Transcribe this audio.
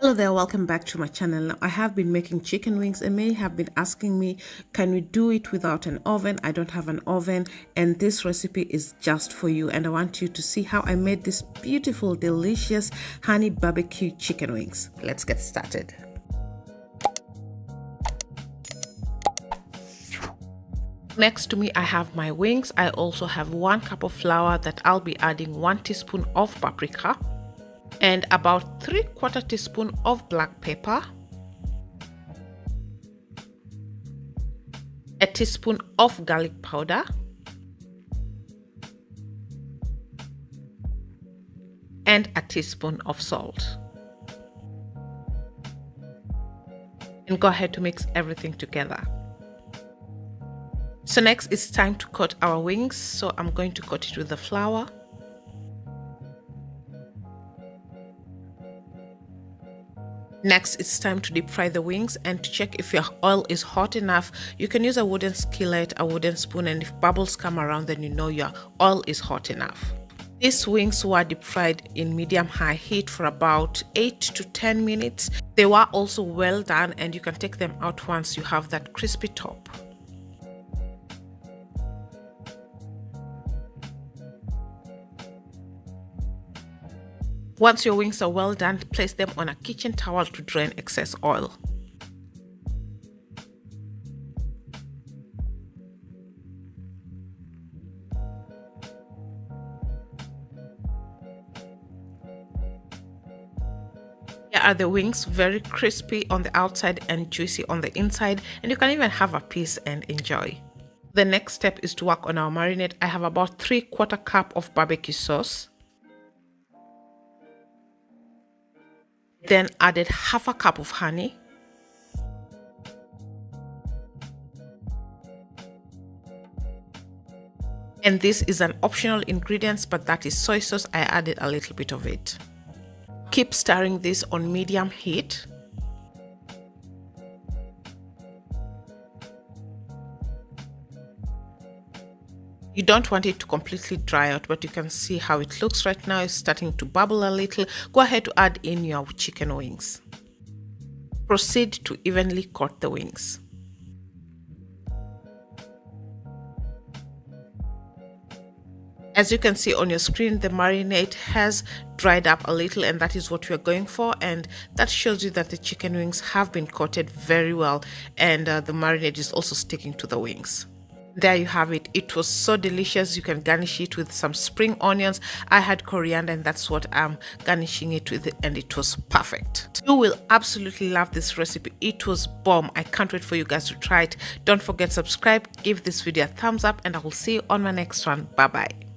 Hello there, welcome back to my channel. Now, I have been making chicken wings and many have been asking me, can we do it without an oven? I don't have an oven and this recipe is just for you, and I want you to see how I made this beautiful, delicious honey barbecue chicken wings. Let's get started. Next to me I have my wings. I also have 1 cup of flour that I'll be adding 1 teaspoon of paprika and about 3/4 teaspoon of black pepper, a teaspoon of garlic powder, and a teaspoon of salt. And go ahead to mix everything together. So next it's time to coat our wings. So I'm going to coat it with the flour. Next, it's time to deep fry the wings, and to check if your oil is hot enough, you can use a wooden skillet, a wooden spoon, and if bubbles come around, then you know your oil is hot enough. These wings were deep fried in medium-high heat for about 8 to 10 minutes. They were also well done, and you can take them out once you have that crispy top. Once your wings are well done, place them on a kitchen towel to drain excess oil. Here are the wings, very crispy on the outside and juicy on the inside, and you can even have a piece and enjoy. The next step is to work on our marinade. I have about 3/4 cup of barbecue sauce. Then added 1/2 cup of honey, and this is an optional ingredient, but that is soy sauce. I added a little bit of it. Keep stirring this on medium heat. You don't want it to completely dry out, but you can see how it looks right now. It's starting to bubble a little. Go ahead to add in your chicken wings. Proceed to evenly coat the wings. As you can see on your screen, the marinade has dried up a little, and that is what we're going for, and that shows you that the chicken wings have been coated very well, and the marinade is also sticking to the wings. There you have it. It was so delicious. You can garnish it with some spring onions. I had coriander, and that's what I'm garnishing it with, and it was perfect. You will absolutely love this recipe. It was bomb. I can't wait for you guys to try it. Don't forget to subscribe, give this video a thumbs up, and I will see you on my next one. Bye bye.